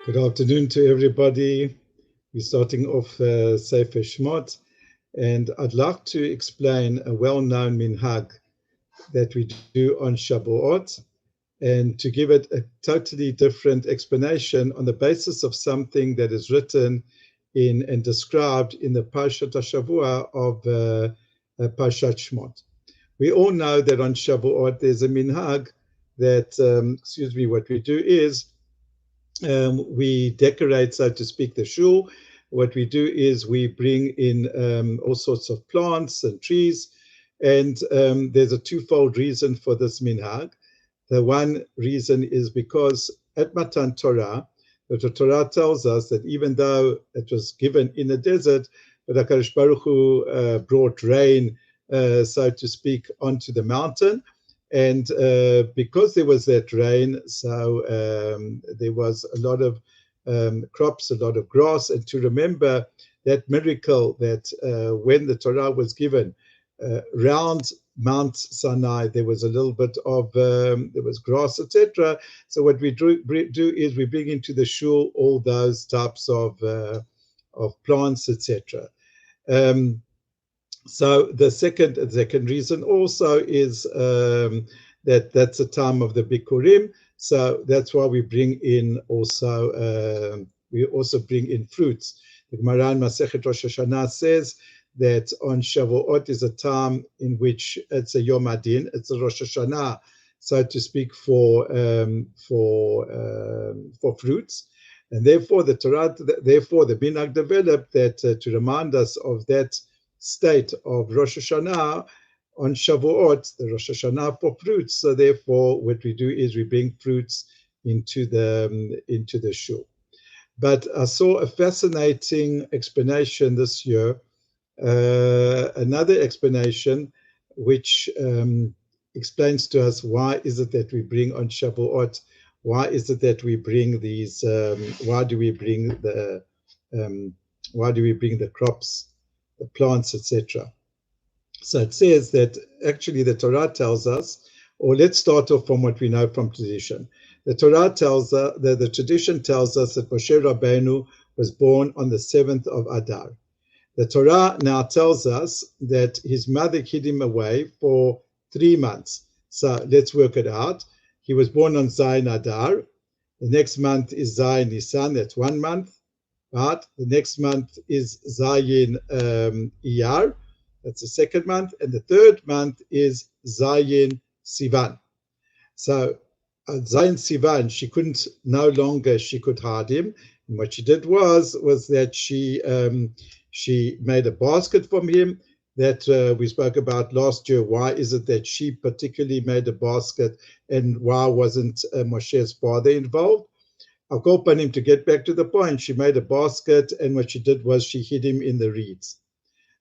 Good afternoon to everybody. We're starting off Sefer Shemot, and I'd like to explain a well-known minhag that we do on Shavuot, and to give it a totally different explanation on the basis of something that is written in and described in the Parsha Shavuot of Parshat Shemot. We all know that on Shavuot there's a minhag that, what we do is we decorate, so to speak, the shull. What we do is we bring in all sorts of plants and trees, and there's a twofold reason for this minhag. The one reason is because at Matan Torah, the Torah tells us that even though it was given in a desert, but HaKadosh Baruch Hu brought rain, so to speak, onto the mountain. And because there was that rain, so there was a lot of crops, a lot of grass. And to remember that miracle that when the Torah was given, round Mount Sinai, there was a little bit of, there was grass, etc. So what we do is we bring into the shull all those types of plants, etc. So the second reason also is that's a time of the Bikurim. So that's why we bring in also bring in fruits. The Gemara in Masechet Rosh Hashanah says that on Shavuot is a time in which it's a Yom Adin, it's a Rosh Hashanah, so to speak, for fruits. And therefore the Minhag developed that to remind us of that state of Rosh Hashanah on Shavuot, the Rosh Hashanah for fruits. So therefore, what we do is we bring fruits into the shull. But I saw a fascinating explanation this year, another explanation which explains to us why is it that we bring on Shavuot, why is it that we bring these, why do we bring the crops, the plants, etc. So it says that actually the Torah tells us, or let's start off from what we know from tradition. The Torah tells us, the tradition tells us that Moshe Rabbeinu was born on the 7th of Adar. The Torah now tells us that his mother hid him away for 3 months. So let's work it out. He was born on Zayin Adar. The next month is Zayin Nisan, that's 1 month. Right? The next month is Zayin Iyar, that's the second month, and the third month is Zayin Sivan. So Zayin Sivan, she could hide him, and what she did was that she made a basket from him that we spoke about last year. Why is it that she particularly made a basket, and why wasn't Moshe's father involved? I'll go upon him to get back to the point. She made a basket, and what she did was she hid him in the reeds.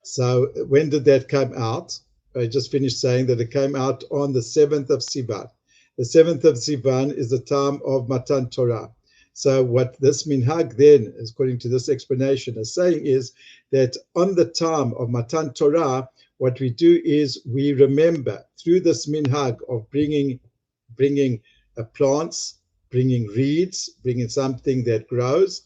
So when did that come out? I just finished saying that it came out on the 7th of Sivan. The 7th of Sivan is the time of Matan Torah. So what this minhag then, according to this explanation, is saying is that on the time of Matan Torah, what we do is we remember through this minhag of bringing plants, bringing reeds, bringing something that grows.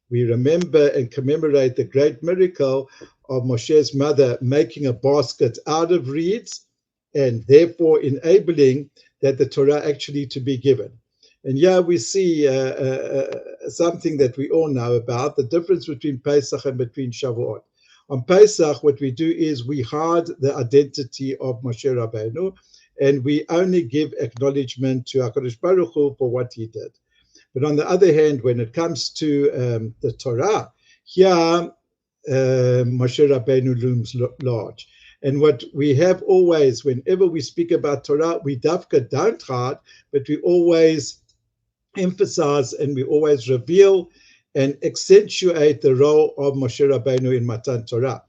We remember and commemorate the great miracle of Moshe's mother making a basket out of reeds and therefore enabling that the Torah actually to be given. And here we see something that we all know about, the difference between Pesach and between Shavuot. On Pesach, what we do is we hide the identity of Moshe Rabbeinu, and we only give acknowledgement to HaKadosh Baruch Hu for what he did. But on the other hand, when it comes to the Torah, here Moshe Rabbeinu looms large. And what we have always, whenever we speak about Torah, we dafka don't hide, but we always emphasize and we always reveal and accentuate the role of Moshe Rabbeinu in Matan Torah.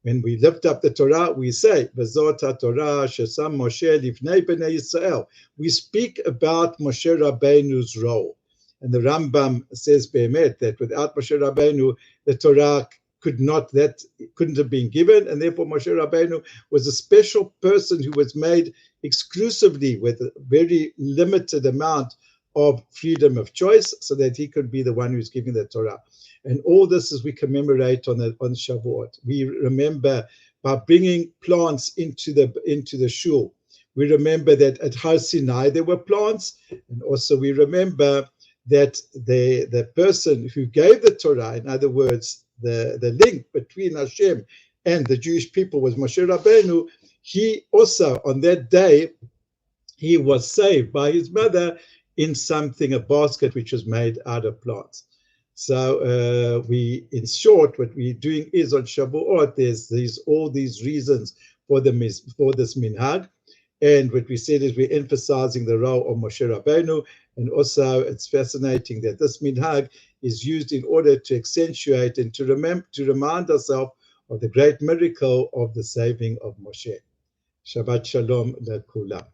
When we lift up the Torah, we say, V'zot HaTorah shesam Moshe lifnei bnei Yisrael. We speak about Moshe Rabbeinu's role. And the Rambam says, Be'emet, that without Moshe Rabbeinu, the Torah couldn't have been given, and therefore Moshe Rabbeinu was a special person who was made exclusively with a very limited amount of freedom of choice, so that he could be the one who's giving the Torah. And all this as we commemorate on Shavuot. We remember by bringing plants into the shull. We remember that at Har Sinai there were plants, and also we remember that the person who gave the Torah, in other words, the link between Hashem and the Jewish people was Moshe Rabbeinu. He also, on that day, he was saved by his mother in a basket which was made out of plants. So in short, what we're doing is on Shavuot, there's all these reasons for this minhag. And what we said is we're emphasizing the role of Moshe Rabbeinu. And also it's fascinating that this minhag is used in order to accentuate and to remind ourselves of the great miracle of the saving of Moshe. Shabbat Shalom Lekula.